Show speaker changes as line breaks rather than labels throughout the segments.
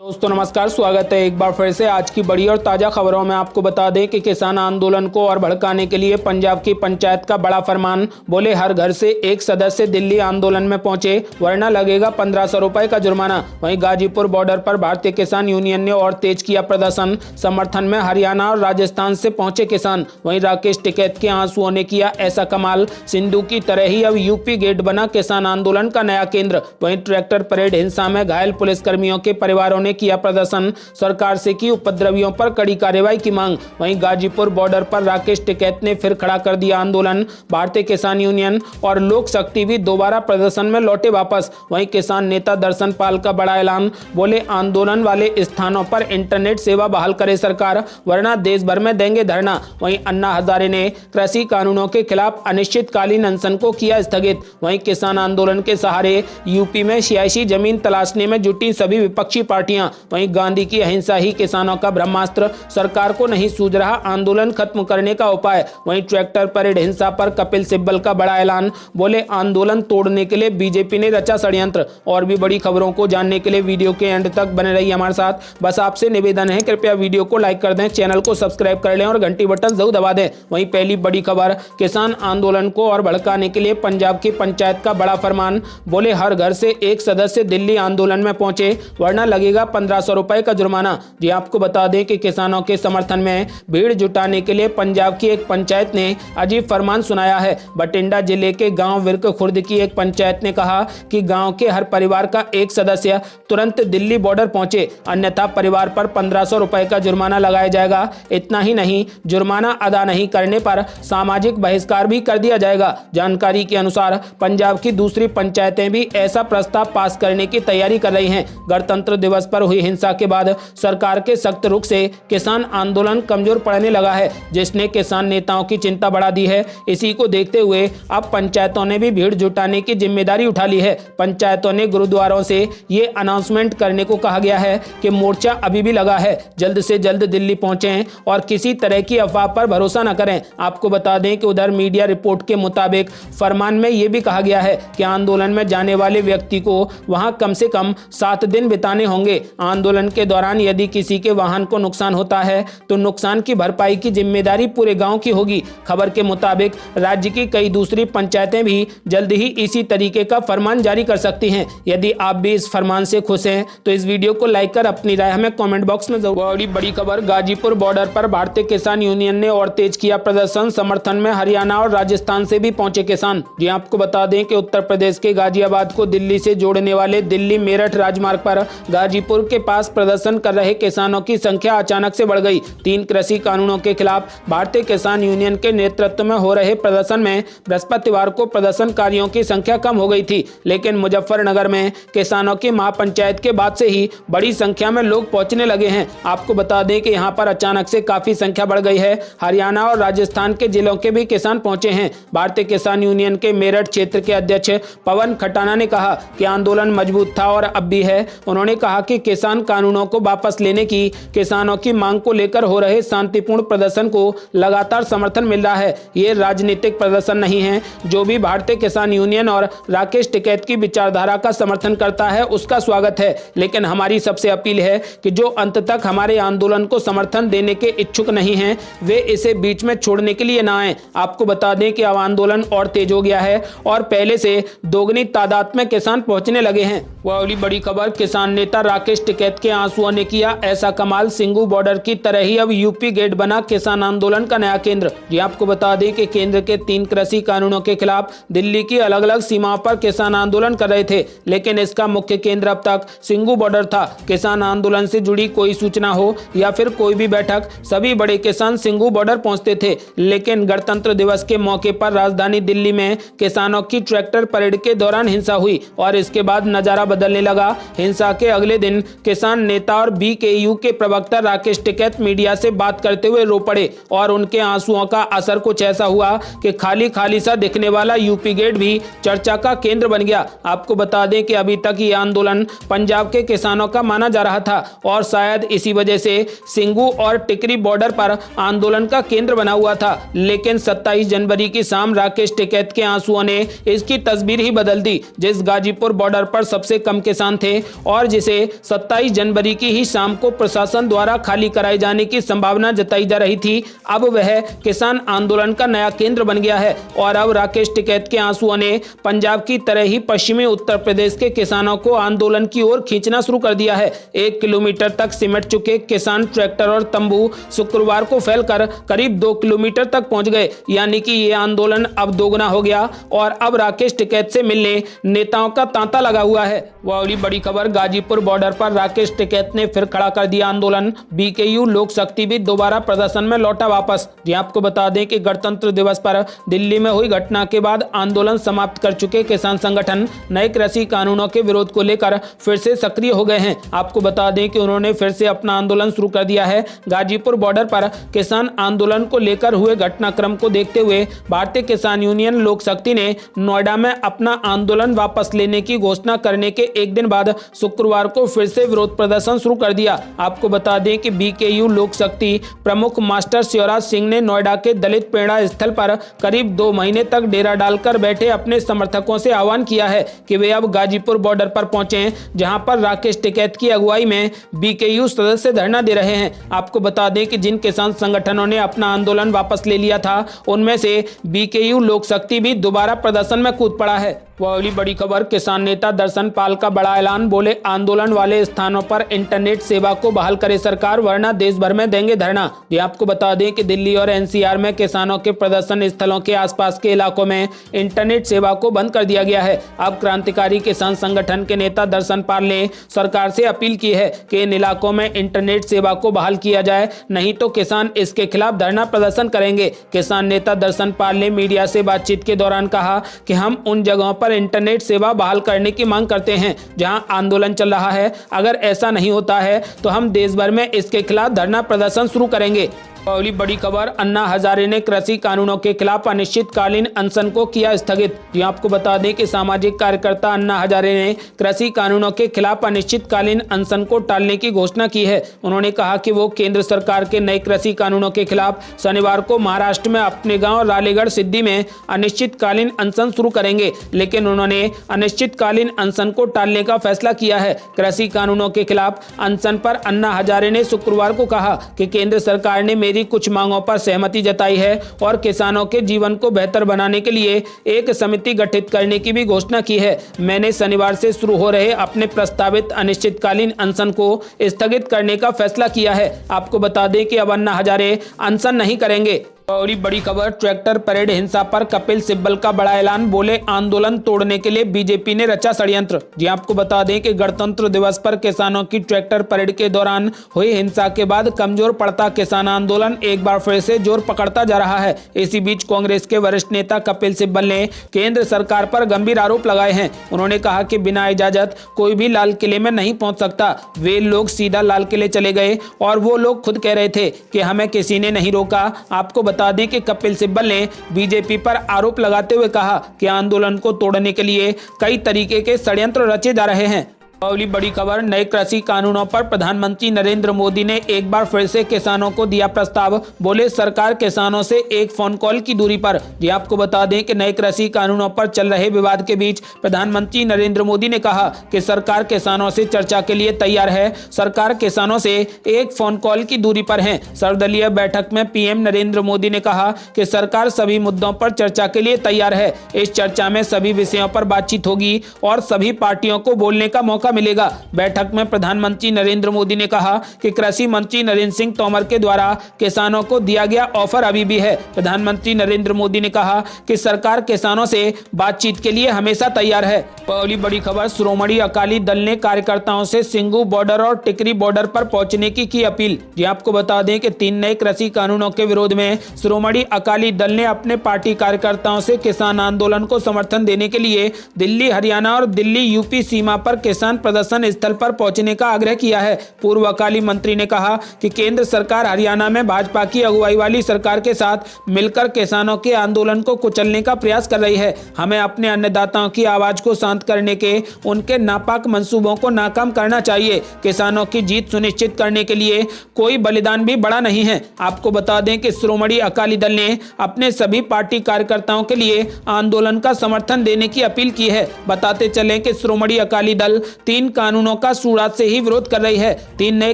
दोस्तों नमस्कार, स्वागत है एक बार फिर से आज की बड़ी और ताज़ा खबरों में। आपको बता दें कि किसान आंदोलन को और भड़काने के लिए पंजाब की पंचायत का बड़ा फरमान। बोले हर घर से एक सदस्य दिल्ली आंदोलन में पहुंचे वरना लगेगा 1500 रुपए का जुर्माना। वहीं गाजीपुर बॉर्डर पर भारतीय किसान यूनियन ने और तेज किया प्रदर्शन। समर्थन में हरियाणा और राजस्थान से पहुंचे किसान। वहीं राकेश टिकैत के आंसुओं ने किया ऐसा कमाल। सिंधु की तरह ही अब यूपी गेट बना किसान आंदोलन का नया केंद्र। वहीं ट्रैक्टर परेड हिंसा में घायल पुलिसकर्मियों के परिवारों ने किया प्रदर्शन। सरकार से की उपद्रवियों पर कड़ी कार्रवाई की मांग। वहीं गाजीपुर बॉर्डर पर राकेश टिकैत ने फिर खड़ा कर दिया आंदोलन। भारतीय किसान यूनियन और लोक शक्ति भी दोबारा प्रदर्शन में लौटे वापस। वहीं किसान नेता दर्शन पाल का बड़ा ऐलान। बोले आंदोलन वाले स्थानों पर इंटरनेट सेवा बहाल करे सरकार वरना देश भर में देंगे धरना। वहीं अन्ना हजारे ने कृषि कानूनों के खिलाफ अनिश्चितकालीन अनशन को किया स्थगित। वहीं किसान आंदोलन के सहारे यूपी में सियासी जमीन तलाशने में जुटी सभी विपक्षी पार्टियां। वहीं गांधी की अहिंसा ही किसानों का ब्रह्मास्त्र, सरकार को नहीं सूझ रहा आंदोलन खत्म करने का उपाय। वहीं ट्रैक्टर परेड हिंसा पर कपिल सिब्बल का बड़ा ऐलान। बोले आंदोलन तोड़ने के लिए बीजेपी ने रचा षड्यंत्र। और भी बड़ी खबरों को जानने के लिए वीडियो के एंड तक बने रहिए हमारे साथ। बस आपसे निवेदन है, कृपया वीडियो को लाइक कर दें, चैनल को सब्सक्राइब कर लें और घंटी बटन जरूर दबा दें। वहीं पहली बड़ी खबर, किसान आंदोलन को और भड़काने के लिए पंजाब की पंचायत का बड़ा फरमान। बोले हर घर से एक सदस्य दिल्ली आंदोलन में पहुंचे वरना लगेगा 1500 रुपए का जुर्माना। जी आपको बता दें कि किसानों के समर्थन में भीड़ जुटाने के लिए पंजाब की एक पंचायत ने अजीब फरमान सुनाया है। बठिंडा जिले के गांव विरक खुर्द की एक पंचायत ने कहा कि गांव के हर परिवार का एक सदस्य तुरंत दिल्ली बॉर्डर पहुंचे, अन्यथा परिवार पर 1500 रुपए का जुर्माना लगाया जाएगा। इतना ही नहीं, जुर्माना अदा नहीं करने पर सामाजिक बहिष्कार भी कर दिया जाएगा। जानकारी के अनुसार पंजाब की दूसरी पंचायतें भी ऐसा प्रस्ताव पास करने की तैयारी कर रही हैं। गणतंत्र दिवस पर हुई हिंसा के बाद सरकार के सख्त रुख से किसान आंदोलन कमजोर पड़ने लगा है, जिसने किसान नेताओं की चिंता बढ़ा दी है। इसी को देखते हुए अब पंचायतों ने भी भीड़ जुटाने की जिम्मेदारी उठा ली है। पंचायतों ने गुरुद्वारों से ये अनाउंसमेंट करने को कहा गया है कि मोर्चा अभी भी लगा है, जल्द से जल्द दिल्ली पहुंचें और किसी तरह की अफवाह पर भरोसा न करें। आपको बता दें कि उधर मीडिया रिपोर्ट के मुताबिक फरमान में यह भी कहा गया है कि आंदोलन में जाने वाले व्यक्ति को वहां कम से कम 7 दिन बिताने होंगे। आंदोलन के दौरान यदि किसी के वाहन को नुकसान होता है तो नुकसान की भरपाई की जिम्मेदारी पूरे गांव की होगी। खबर के मुताबिक राज्य की कई दूसरी पंचायतें भी जल्द ही इसी तरीके का फरमान जारी कर सकती हैं। यदि आप भी इस फरमान से खुश हैं तो इस वीडियो को लाइक कर अपनी राय हमें कमेंट बॉक्स में जरूर। बड़ी खबर, गाजीपुर बॉर्डर पर भारतीय किसान यूनियन ने और तेज किया प्रदर्शन। समर्थन में हरियाणा और राजस्थान से भी पहुंचे किसान। जी आपको बता दें कि उत्तर प्रदेश के गाजियाबाद को दिल्ली से जोड़ने वाले दिल्ली मेरठ राजमार्ग पर गाजीपुर के पास प्रदर्शन कर रहे किसानों की संख्या अचानक से बढ़ गई। 3 कृषि कानूनों के खिलाफ भारतीय किसान यूनियन के नेतृत्व में हो रहे प्रदर्शन में बृहस्पतिवार को प्रदर्शनकारियों की संख्या कम हो गई थी, लेकिन मुजफ्फरनगर में किसानों की महापंचायत के बाद से ही बड़ी संख्या में लोग पहुंचने लगे हैं। आपको बता दें कि यहां पर अचानक से काफी संख्या बढ़ गई है। हरियाणा और राजस्थान के जिलों के भी किसान पहुंचे हैं। भारतीय किसान यूनियन के मेरठ क्षेत्र के अध्यक्ष पवन खटाना ने कहा कि आंदोलन मजबूत था और अब भी है। उन्होंने कहा कि किसान कानूनों को वापस लेने की किसानों की मांग को लेकर हो रहे शांतिपूर्ण प्रदर्शन को लगातार समर्थन मिल रहा है। ये राजनीतिक प्रदर्शन नहीं है। जो भी भारतीय किसान यूनियन और राकेश टिकैत की विचारधारा का समर्थन करता है उसका स्वागत है, लेकिन हमारी सबसे अपील है कि जो अंत तक हमारे आंदोलन को समर्थन देने के इच्छुक नहीं हैं वे इसे बीच में छोड़ने के लिए ना आए। आपको बता दें कि अब आंदोलन और तेज हो गया है और पहले से दोगुनी तादाद में किसान पहुंचने लगे हैं। वह बड़ी खबर, किसान नेता राकेश टिकैत के आंसुओं ने किया ऐसा कमाल। सिंघू बॉर्डर की तरह ही अब यूपी गेट बना किसान आंदोलन का नया केंद्र। ये आपको बता दें कि केंद्र के 3 कृषि कानूनों के खिलाफ दिल्ली की अलग अलग सीमाओं पर किसान आंदोलन कर रहे थे, लेकिन इसका मुख्य केंद्र अब तक सिंघू बॉर्डर था। किसान आंदोलन से जुड़ी कोई सूचना हो या फिर कोई भी बैठक, सभी बड़े किसान सिंघू बॉर्डर पहुंचते थे। लेकिन गणतंत्र दिवस के मौके पर राजधानी दिल्ली में किसानों की ट्रैक्टर परेड के दौरान हिंसा हुई और इसके बाद नजारा बदलने लगा। हिंसा के अगले दिन किसान नेता और बीकेयू के प्रवक्ता राकेश टिकैत मीडिया से बात करते हुए रो पड़े और उनके आंसुओं का असर कुछ ऐसा हुआ कि खाली खाली सा दिखने वाला यूपी गेट भी चर्चा का केंद्र बन गया। आपको बता दें कि अभी तक ये आंदोलन पंजाब के किसानों का माना जा रहा था और शायद इसी वजह से सिंघू और टिकरी बॉर्डर पर आंदोलन का केंद्र बना हुआ था, लेकिन 27 जनवरी की शाम राकेश टिकैत के आंसुओं ने इसकी तस्वीर ही बदल दी। जिस गाजीपुर बॉर्डर पर सबसे कम किसान थे और जिसे 27 जनवरी की ही शाम को प्रशासन द्वारा खाली कराए जाने की संभावना जताई जा रही थी। अब वह किसान आंदोलन का नया केंद्र बन गया है और अब राकेश टिकैत के आंसुओं ने पंजाब की तरह ही पश्चिमी उत्तर प्रदेश के किसानों को आंदोलन की ओर खींचना शुरू कर दिया है। 1 किलोमीटर तक सिमट चुके किसान ट्रैक्टर और तंबू शुक्रवार को फैलकर करीब 2 किलोमीटर तक पहुंच गए, यानी कि ये आंदोलन अब दोगुना हो गया और अब राकेश टिकैत से मिलने नेताओं का तांता लगा हुआ है। वह बड़ी खबर, गाजीपुर बॉर्डर पर राकेश टिकैत ने फिर खड़ा कर दिया आंदोलन। बीकेयू लोक शक्ति भी दोबारा प्रदर्शन में लौटा वापस। जी आपको बता दें कि गणतंत्र दिवस पर दिल्ली में हुई घटना के बाद आंदोलन समाप्त कर चुके किसान संगठन नए कृषि कानूनों के विरोध को लेकर फिर से सक्रिय हो गए हैं। आपको बता दें कि उन्होंने फिर से अपना आंदोलन शुरू कर दिया है। गाजीपुर बॉर्डर पर किसान आंदोलन को लेकर हुए घटनाक्रम को देखते हुए भारतीय किसान यूनियन लोक शक्ति ने नोएडा में अपना आंदोलन वापस लेने की घोषणा करने के एक दिन बाद शुक्रवार को फिर से विरोध प्रदर्शन शुरू कर दिया। आपको बता दें कि बीकेयू लोक शक्ति प्रमुख मास्टर शिवराज सिंह ने नोएडा के दलित प्रेरणा स्थल पर करीब 2 महीने तक डेरा डालकर बैठे अपने समर्थकों से आह्वान किया है कि वे अब गाजीपुर बॉर्डर पर पहुंचे, जहां पर राकेश टिकैत की अगुवाई में बीकेयू सदस्य धरना दे रहे हैं। आपको बता दें कि जिन किसान संगठनों ने अपना आंदोलन वापस ले लिया था, उनमें से बीकेयू लोक शक्ति भी दोबारा प्रदर्शन में कूद पड़ा है। वह अगली बड़ी खबर, किसान नेता दर्शन पाल का बड़ा ऐलान। बोले, आंदोलन वाले स्थानों पर इंटरनेट सेवा को बहाल करे सरकार, वरना देश भर में देंगे धरना। ये आपको बता दें कि दिल्ली और एनसीआर में किसानों के प्रदर्शन स्थलों के आसपास के इलाकों में इंटरनेट सेवा को बंद कर दिया गया है। अब क्रांतिकारी किसान संगठन के नेता दर्शन पाल ने सरकार से अपील की है कि इन इलाकों में इंटरनेट सेवा को बहाल किया जाए, नहीं तो किसान इसके खिलाफ धरना प्रदर्शन करेंगे। किसान नेता दर्शन पाल ने मीडिया से बातचीत के दौरान कहा कि हम उन जगहों पर इंटरनेट सेवा बहाल करने की मांग करते हैं जहां आंदोलन चल रहा है। अगर ऐसा नहीं होता है तो हम देश भर में इसके खिलाफ धरना प्रदर्शन शुरू करेंगे। अगली बड़ी खबर, अन्ना हजारे ने कृषि कानूनों के खिलाफ अनिश्चितकालीन अनशन को किया स्थगित। जी आपको बता दें कि सामाजिक कार्यकर्ता अन्ना हजारे ने कृषि कानूनों के खिलाफ अनिश्चितकालीन अनशन को टालने की घोषणा की है। उन्होंने कहा कि वो केंद्र सरकार के नए कृषि कानूनों के खिलाफ शनिवार को महाराष्ट्र में अपने गांव रालेगढ़ सिद्धि में अनिश्चितकालीन अनशन शुरू करेंगे, लेकिन उन्होंने अनिश्चितकालीन अनशन को टालने का फैसला किया है। कृषि कानूनों के खिलाफ अनशन पर अन्ना हजारे ने शुक्रवार को कहा कि केंद्र सरकार ने मेरी कुछ मांगों पर सहमति जताई है और किसानों के जीवन को बेहतर बनाने के लिए एक समिति गठित करने की भी घोषणा की है। मैंने शनिवार से शुरू हो रहे अपने प्रस्तावित अनिश्चितकालीन अनशन को स्थगित करने का फैसला किया है। आपको बता दें कि अब अन्ना हजारे अनशन नहीं करेंगे। और बड़ी खबर, ट्रैक्टर परेड हिंसा पर कपिल सिब्बल का बड़ा ऐलान। बोले, आंदोलन तोड़ने के लिए बीजेपी ने रचा षड्यंत्र। जी आपको बता दें कि गणतंत्र दिवस पर किसानों की ट्रैक्टर परेड के दौरान हुई हिंसा के बाद कमजोर पड़ता किसान आंदोलन एक बार फिर से जोर पकड़ता जा रहा है। इसी बीच कांग्रेस के वरिष्ठ नेता कपिल सिब्बल ने केंद्र सरकार पर गंभीर आरोप लगाए हैं। उन्होंने कहा कि बिना इजाजत कोई भी लाल किले में नहीं पहुंच सकता। वे लोग सीधा लाल किले चले गए और वो लोग खुद कह रहे थे कि हमें किसी ने नहीं रोका। आपको बता दें कि कपिल सिब्बल ने बीजेपी पर आरोप लगाते हुए कहा कि आंदोलन को तोड़ने के लिए कई तरीके के षड्यंत्र रचे जा रहे हैं। अगली बड़ी खबर, नए कृषि कानूनों पर प्रधानमंत्री नरेंद्र मोदी ने एक बार फिर से किसानों को दिया प्रस्ताव। बोले, सरकार किसानों से एक फोन कॉल की दूरी पर। ये आपको बता दें कि नए कृषि कानूनों पर चल रहे विवाद के बीच प्रधानमंत्री नरेंद्र मोदी ने कहा कि सरकार किसानों से चर्चा के लिए तैयार है। सरकार किसानों से एक फोन कॉल की दूरी पर है। सर्वदलीय बैठक में पीएम नरेंद्र मोदी ने कहा कि सरकार सभी मुद्दों पर चर्चा के लिए तैयार है। इस चर्चा में सभी विषयों पर बातचीत होगी और सभी पार्टियों को बोलने का मौका मिलेगा। बैठक में प्रधानमंत्री नरेंद्र मोदी ने कहा कि कृषि मंत्री नरेंद्र सिंह तोमर के द्वारा किसानों को दिया गया ऑफर अभी भी है। प्रधानमंत्री नरेंद्र मोदी ने कहा कि सरकार किसानों से बातचीत के लिए हमेशा तैयार है। अगली बड़ी खबर, श्रोमणी अकाली दल ने कार्यकर्ताओं से सिंगू बॉर्डर और टिकरी बॉर्डर पर पहुंचने की अपील। जी आपको बता दें कि 3 नए कृषि कानूनों के विरोध में श्रोमणी अकाली दल ने अपने पार्टी कार्यकर्ताओं से किसान आंदोलन को समर्थन देने के लिए दिल्ली, हरियाणा और दिल्ली यूपी सीमा पर किसान प्रदर्शन स्थल पर पहुंचने का आग्रह किया है। पूर्व अकाली मंत्री ने कहा कि केंद्र सरकार हरियाणा में भाजपा की अगुवाई वाली सरकार के साथ मिलकर किसानों के आंदोलन को कुचलने का प्रयास कर रही है। हमें अपने अन्नदाताओं की आवाज को शांत करने के उनके नापाक मंसूबों को नाकाम करना चाहिए। किसानों की जीत सुनिश्चित करने के लिए कोई बलिदान भी बड़ा नहीं है। आपको बता दें कि श्रोमणी अकाली दल ने अपने सभी पार्टी कार्यकर्ताओं के लिए आंदोलन का समर्थन देने की अपील की है। बताते चलें कि श्रोमणी अकाली दल 3 कानूनों का शुरुआत से ही विरोध कर रही है। 3 नए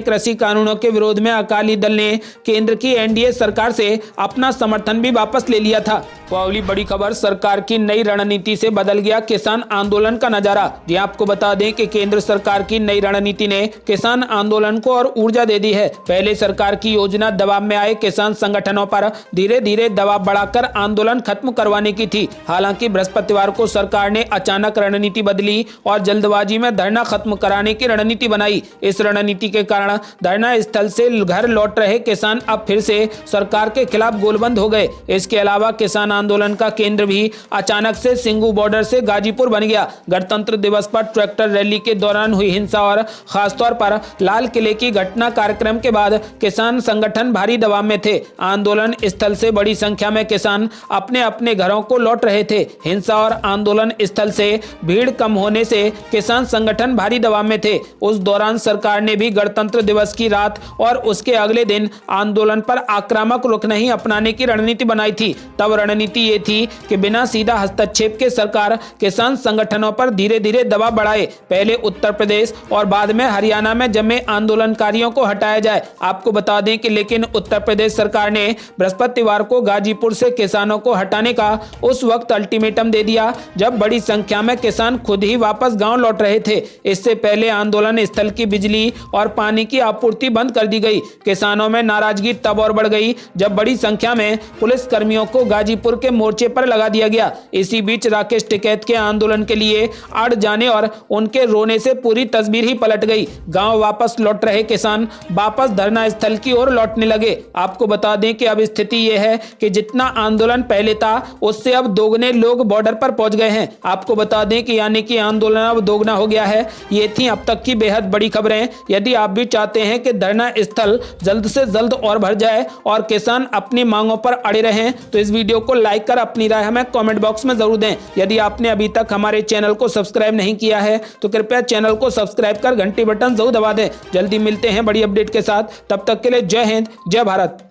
कृषि कानूनों के विरोध में अकाली दल ने केंद्र की एनडीए सरकार से अपना समर्थन भी वापस ले लिया था। तो अगली बड़ी खबर, सरकार की नई रणनीति से बदल गया किसान आंदोलन का नजारा। जी आपको बता दें कि केंद्र सरकार की नई रणनीति ने किसान आंदोलन को और ऊर्जा दे दी है। पहले सरकार की योजना दबाव में आए किसान संगठनों पर धीरे धीरे दबाव बढ़ाकर आंदोलन खत्म करवाने की थी। हालांकि बृहस्पतिवार को सरकार ने अचानक रणनीति बदली और जल्दबाजी में धरना खत्म कराने की रणनीति बनाई। इस रणनीति के कारण धरना स्थल से घर लौट रहे किसान अब फिर से सरकार के खिलाफ गोलबंद हो गए। इसके अलावा किसान आंदोलन का केंद्र भी अचानक से सिंगू बॉर्डर से गाजीपुर बन गया। गणतंत्र दिवस पर ट्रैक्टर रैली के दौरान हुई हिंसा और खासतौर पर लाल किले की घटना कार्यक्रम के बाद किसान संगठन भारी दबाव में थे। आंदोलन स्थल से बड़ी संख्या में किसान अपने अपने घरों को लौट रहे थे। हिंसा और आंदोलन स्थल से भीड़ कम होने से किसान संगठन भारी दबाव में थे। उस दौरान सरकार ने भी गणतंत्र दिवस की रात और उसके अगले दिन आंदोलन पर आक्रामक रुख नहीं अपनाने की रणनीति बनाई थी। तब रणनीति ये थी कि बिना सीधा हस्तक्षेप के सरकार किसान संगठनों पर धीरे धीरे दबाव बढ़ाए। पहले उत्तर प्रदेश और बाद में हरियाणा में जमे आंदोलनकारियों को हटाया जाए। आपको बता दें कि लेकिन उत्तर प्रदेश सरकार ने बृहस्पतिवार को गाजीपुर से किसानों को हटाने का उस वक्त अल्टीमेटम दे दिया जब बड़ी संख्या में किसान खुद ही वापस गांव लौट रहे थे। इससे पहले आंदोलन स्थल की बिजली और पानी की आपूर्ति बंद कर दी गई। किसानों में नाराजगी तब और बढ़ गई जब बड़ी संख्या में पुलिस कर्मियों को गाजीपुर के मोर्चे पर लगा दिया गया। इसी बीच राकेश टिकैत के आंदोलन के लिए अड़ जाने और उनके रोने से पूरी तस्वीर ही पलट गई। गांव वापस लौट रहे किसान वापस धरना स्थल की ओर लौटने लगे। आपको बता दें कि अब स्थिति यह है कि जितना आंदोलन पहले था उससे अब दोगुने लोग बॉर्डर पर पहुंच गए हैं। आपको बता दें कि यानी कि आंदोलन अब दोगुना हो गया है। ये थी अब तक की बेहद बड़ी खबरें। यदि आप भी चाहते हैं कि धरना स्थल जल्द से जल्द और भर जाए और किसान अपनी मांगों पर अड़े रहें तो इस वीडियो को लाइक कर अपनी राय हमें कमेंट बॉक्स में जरूर दें। यदि आपने अभी तक हमारे चैनल को सब्सक्राइब नहीं किया है तो कृपया चैनल को सब्सक्राइब कर घंटी बटन जरूर दबा दें। जल्दी मिलते हैं बड़ी अपडेट के साथ। तब तक के लिए जय हिंद, जय भारत।